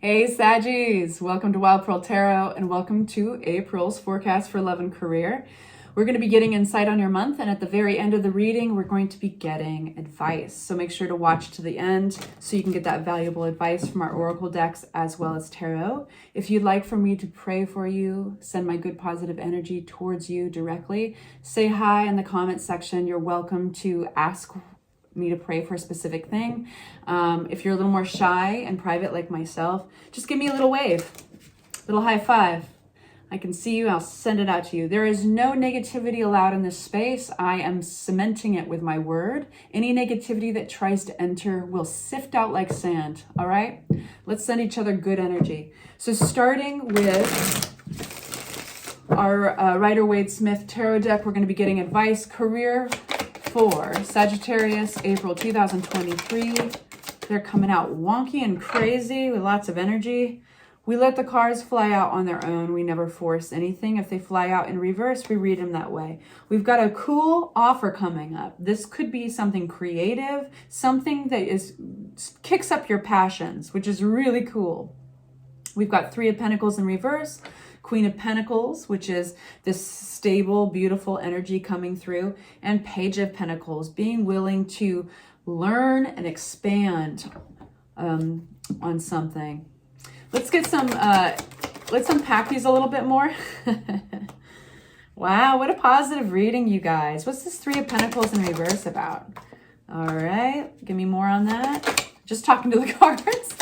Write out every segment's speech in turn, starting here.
Hey Saggies, welcome to Wild Pearl Tarot and welcome to April's forecast for love and career. We're going to be getting insight on your month, and at the very end of the reading, we're going to be getting advice. So make sure to watch to the end so you can get that valuable advice from our oracle decks as well as tarot. If you'd like for me to pray for you, send my good positive energy towards you directly, say hi in the comment section. You're welcome to ask me to pray for a specific thing. If you're a little more shy and private like myself, just give me a little wave, little high five. I can see you, I'll send it out to you. There is no negativity allowed in this space. I am cementing it with my word. Any negativity that tries to enter will sift out like sand, all right? Let's send each other good energy. So starting with our Rider-Waite-Smith tarot deck, we're gonna be getting advice, career, for Sagittarius, April 2023. They're coming out wonky and crazy with lots of energy. We let the cards fly out on their own. We never force anything. If they fly out in reverse, we read them that way. We've got a cool offer coming up. This could be something creative, something that kicks up your passions, which is really cool. We've got Three of Pentacles in reverse, Queen of Pentacles, which is this stable, beautiful energy coming through, and Page of Pentacles, being willing to learn and expand on something. Let's get some, let's unpack these a little bit more. Wow, what a positive reading, you guys. What's this Three of Pentacles in reverse about? All right, give me more on that. Just talking to the cards.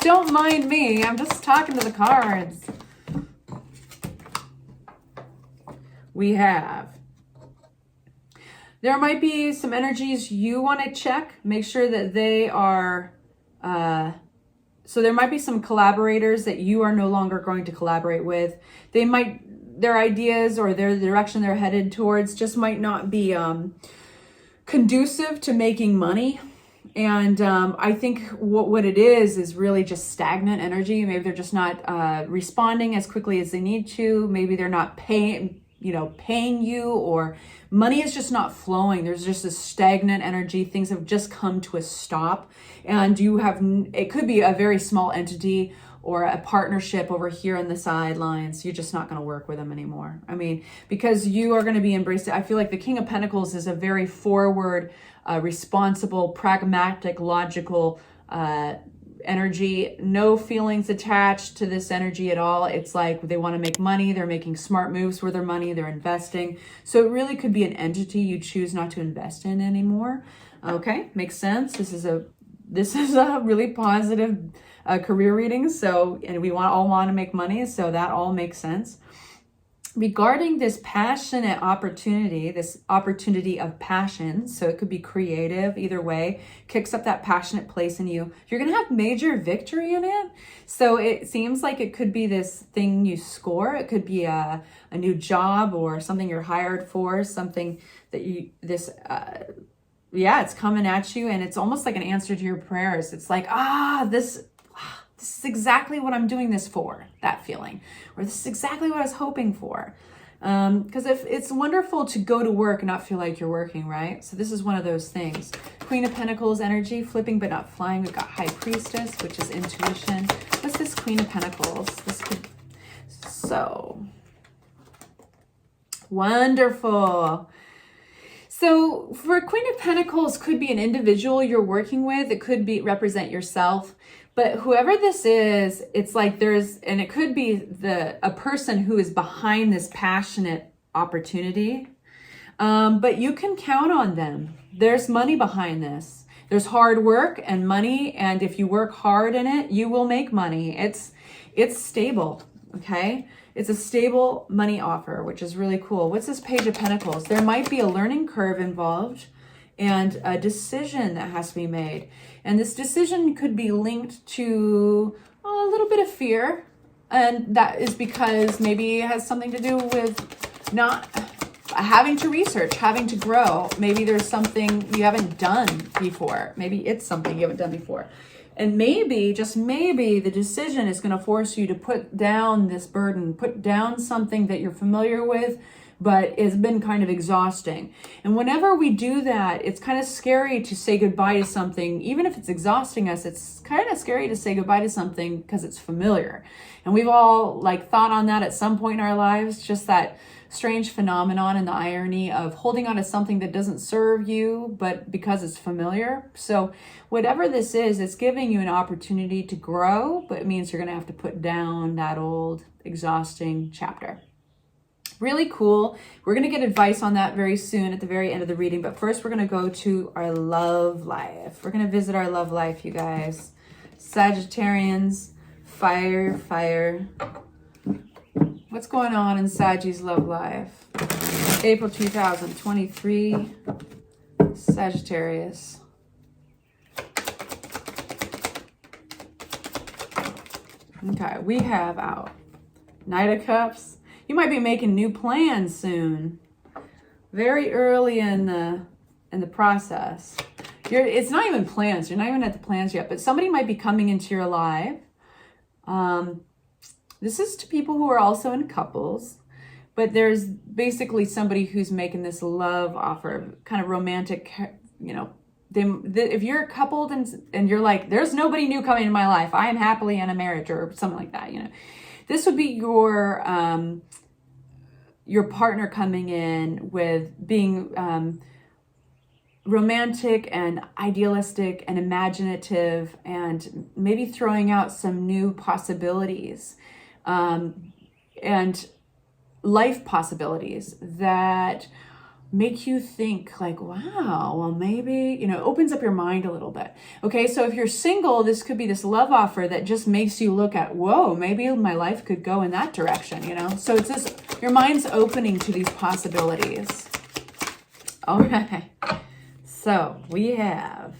Don't mind me, I'm just talking to the cards. We have, there might be some energies you want to check, make sure that they are, so there might be some collaborators that you are no longer going to collaborate with. They might, their ideas or their direction they're headed towards just might not be conducive to making money. And I think what it is really just stagnant energy. Maybe they're just not responding as quickly as they need to. Maybe they're not paying you, or money is just not flowing. There's just a stagnant energy. Things have just come to a stop, and you have, it could be a very small entity or a partnership over here on the sidelines. You're just not going to work with them anymore. I mean, because you are going to be embraced. I feel like the King of Pentacles is a very forward, responsible, pragmatic, logical, energy. No feelings attached to this energy at all. It's like they want to make money. They're making smart moves with their money. They're investing. So it really could be an entity you choose not to invest in anymore. Okay, makes sense. This is a really positive career reading. So, and we all want to make money. So that all makes sense. Regarding this passionate opportunity, this opportunity of passion, so it could be creative, either way, kicks up that passionate place in you. You're going to have major victory in it. So it seems like it could be this thing you score. It could be a new job or something you're hired for, something that it's coming at you, and it's almost like an answer to your prayers. It's like, this is exactly what I'm doing this for, that feeling. Or this is exactly what I was hoping for. Because if it's wonderful to go to work and not feel like you're working, right? So this is one of those things. Queen of Pentacles energy, flipping but not flying. We've got High Priestess, which is intuition. What's this Queen of Pentacles? This could, so wonderful. So for Queen of Pentacles, could be an individual you're working with. It could be represent yourself. But whoever this is, it's like and it could be a person who is behind this passionate opportunity. But you can count on them. There's money behind this. There's hard work and money. And if you work hard in it, you will make money. It's stable, okay? It's a stable money offer, which is really cool. What's this Page of Pentacles? There might be a learning curve involved and a decision that has to be made. And this decision could be linked to a little bit of fear. And that is because maybe it has something to do with not having to research, having to grow. Maybe there's something you haven't done before. Maybe it's something you haven't done before. And maybe, just maybe, the decision is going to force you to put down this burden, put down something that you're familiar with, but it's been kind of exhausting. And whenever we do that, it's kind of scary to say goodbye to something. Even if it's exhausting us, it's kind of scary to say goodbye to something because it's familiar. And we've all like thought on that at some point in our lives, just that strange phenomenon and the irony of holding on to something that doesn't serve you, but because it's familiar. So whatever this is, it's giving you an opportunity to grow, but it means you're going to have to put down that old exhausting chapter. Really cool. We're going to get advice on that very soon at the very end of the reading. But first, we're going to go to our love life. We're going to visit our love life, you guys. Sagittarians, fire, fire. What's going on in Saggy's love life? April 2023, Sagittarius. Okay, we have out Knight of Cups. You might be making new plans soon. Very early in the process. It's not even plans. You're not even at the plans yet, but somebody might be coming into your life. This is to people who are also in couples, but there's basically somebody who's making this love offer, kind of romantic, you know, if you're coupled and you're like, there's nobody new coming in my life, I am happily in a marriage or something like that, you know, this would be your partner coming in with being romantic and idealistic and imaginative and maybe throwing out some new possibilities. And life possibilities that make you think like, wow, well, maybe, you know, opens up your mind a little bit. Okay, so if you're single, this could be this love offer that just makes you look at, whoa, maybe my life could go in that direction, you know? So it's this, your mind's opening to these possibilities. Okay, so we have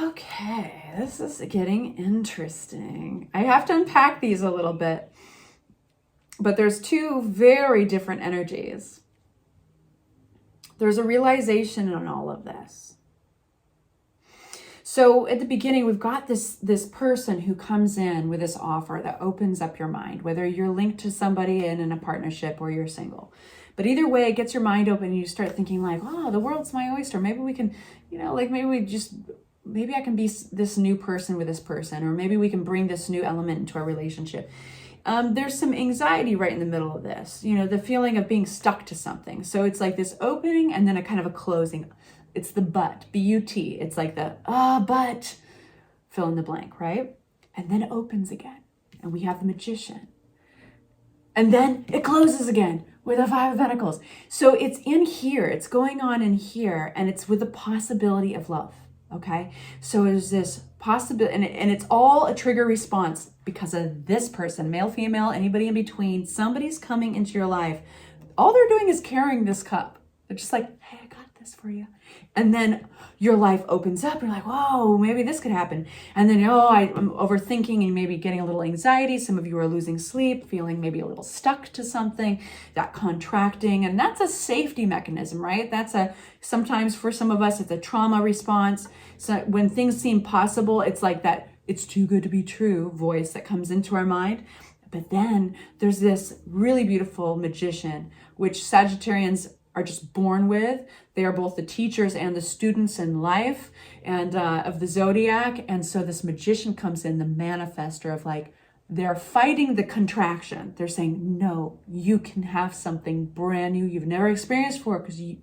okay, this is getting interesting. I have to unpack these a little bit, but there's two very different energies. There's a realization on all of this. So at the beginning, we've got this person who comes in with this offer that opens up your mind, whether you're linked to somebody and in a partnership or you're single. But either way, it gets your mind open and you start thinking like, oh, the world's my oyster. Maybe we can, you know, like maybe I can be this new person with this person, or maybe we can bring this new element into our relationship. There's some anxiety right in the middle of this, you know, the feeling of being stuck to something. So it's like this opening and then a kind of a closing. It's the but, B-U-T. It's like the, but, fill in the blank, right? And then it opens again. And we have the Magician. And then it closes again with a Five of Pentacles. So it's in here. It's going on in here. And it's with the possibility of love. Okay, so there's this possibility, and it's all a trigger response because of this person, male, female, anybody in between. Somebody's coming into your life. All they're doing is carrying this cup. They're just like, hey, I got this for you. And then your life opens up. You're like, whoa, maybe this could happen. And then, I'm overthinking and maybe getting a little anxiety. Some of you are losing sleep, feeling maybe a little stuck to something, that contracting. And that's a safety mechanism, right? Sometimes for some of us, it's a trauma response. So when things seem possible, it's like that, it's too good to be true voice that comes into our mind. But then there's this really beautiful Magician, which Sagittarians are just born with. They are both the teachers and the students in life and of the zodiac. And so this Magician comes in, the manifester of like, they're fighting the contraction. They're saying, no, you can have something brand new you've never experienced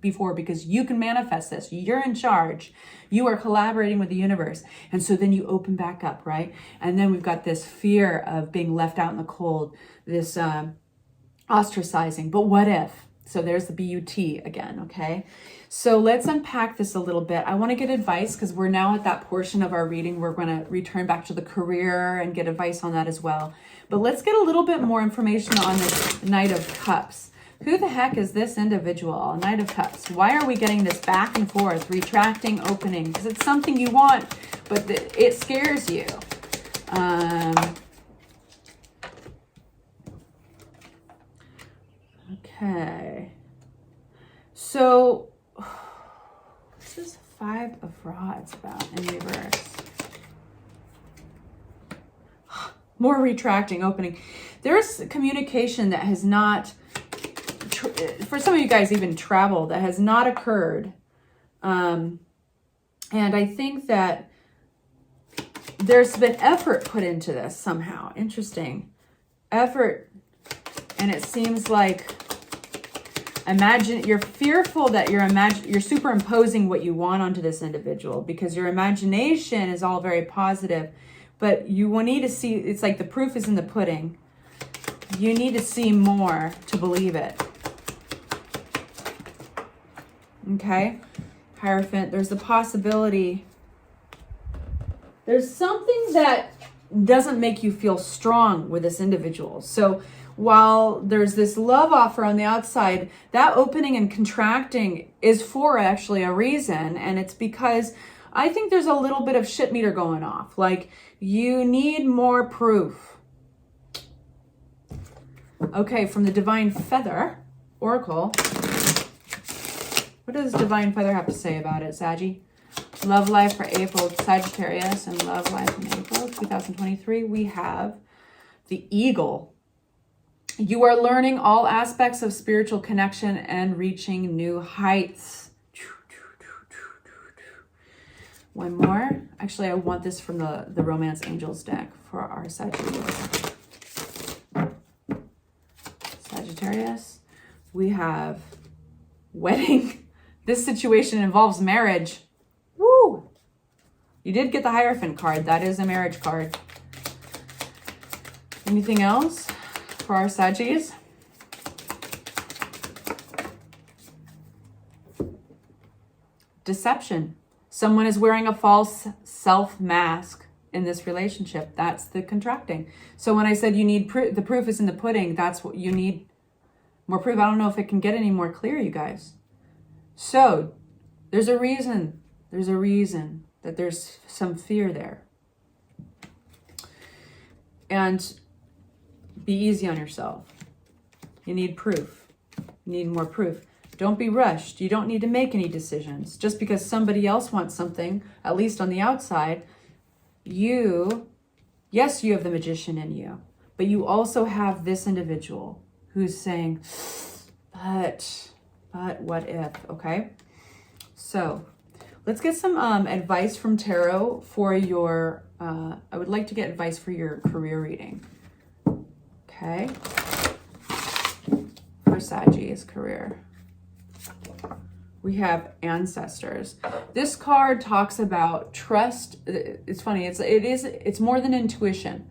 before because you can manifest this. You're in charge. You are collaborating with the universe. And so then you open back up, right? And then we've got this fear of being left out in the cold, this ostracizing. But what if? So there's the B-U-T again, okay? So let's unpack this a little bit. I want to get advice because we're now at that portion of our reading. We're going to return back to the career and get advice on that as well. But let's get a little bit more information on this Knight of Cups. Who the heck is this individual? Knight of Cups. Why are we getting this back and forth, retracting, opening? Because it's something you want, but it scares you. Okay. So, this is Five of Rods about in reverse. more retracting, opening. There's communication that has not, for some of you guys, even travel, that has not occurred. And I think that there's been effort put into this somehow. Interesting. Effort. And it seems like, you're fearful that you're superimposing what you want onto this individual, because your imagination is all very positive, but you will need to see, it's like the proof is in the pudding. You need to see more to believe it. Okay? Hierophant, there's the possibility. There's something that doesn't make you feel strong with this individual. So while there's this love offer on the outside, that opening and contracting is for actually a reason. And it's because I think there's a little bit of shit meter going off. Like, you need more proof. Okay, from the Divine Feather Oracle. What does Divine Feather have to say about it, Saggy? Love life for April, Sagittarius, and love life in April 2023. We have the Eagle. You are learning all aspects of spiritual connection and reaching new heights. One more. Actually, I want this from the Romance Angels deck for our Sagittarius. We have wedding. This situation involves marriage. Woo! You did get the Hierophant card. That is a marriage card. Anything else for our Saggies? Deception. Someone is wearing a false self mask in this relationship. That's the contracting. So when I said you need proof, the proof is in the pudding. That's what you need. More proof. I don't know if it can get any more clear, you guys. So there's a reason. There's a reason that there's some fear there. And be easy on yourself. You need proof. You need more proof. Don't be rushed. You don't need to make any decisions. Just because somebody else wants something, at least on the outside, yes, you have the magician in you, but you also have this individual who's saying, but what if, okay? So let's get some advice from Tarot for your, I would like to get advice for your career reading. Okay. For Sagittarius career. We have ancestors. This card talks about trust. It's funny. It's more than intuition.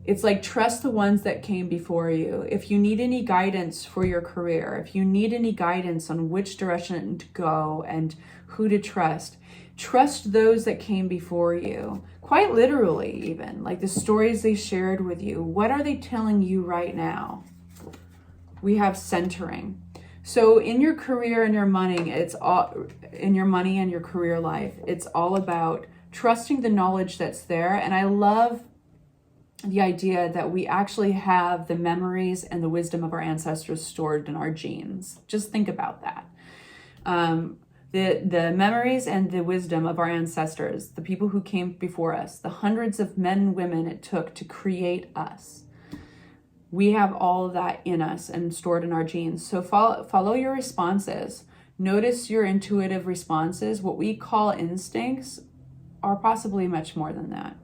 It's like trust the ones that came before you. If you need any guidance for your career, if you need any guidance on which direction to go and who to trust those that came before you. Quite literally, even like the stories they shared with you. What are they telling you right now? We have centering. So in your career and your money, it's all in your money and your career life. It's all about trusting the knowledge that's there. And I love the idea that we actually have the memories and the wisdom of our ancestors stored in our genes. Just think about that. The memories and the wisdom of our ancestors, the people who came before us, the hundreds of men and women it took to create us. We have all of that in us and stored in our genes. So follow your responses. Notice your intuitive responses. What we call instincts are possibly much more than that.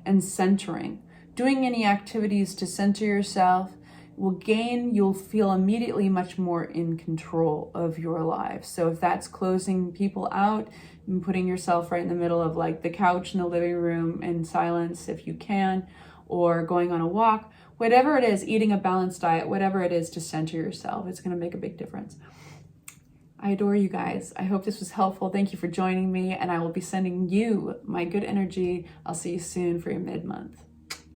And centering. Doing any activities to center yourself you'll feel immediately much more in control of your life. So if that's closing people out and putting yourself right in the middle of like the couch in the living room in silence if you can, or going on a walk, whatever it is, eating a balanced diet, whatever it is to center yourself, it's going to make a big difference. I adore you guys. I hope this was helpful. Thank you for joining me, and I will be sending you my good energy. I'll see you soon for your mid-month.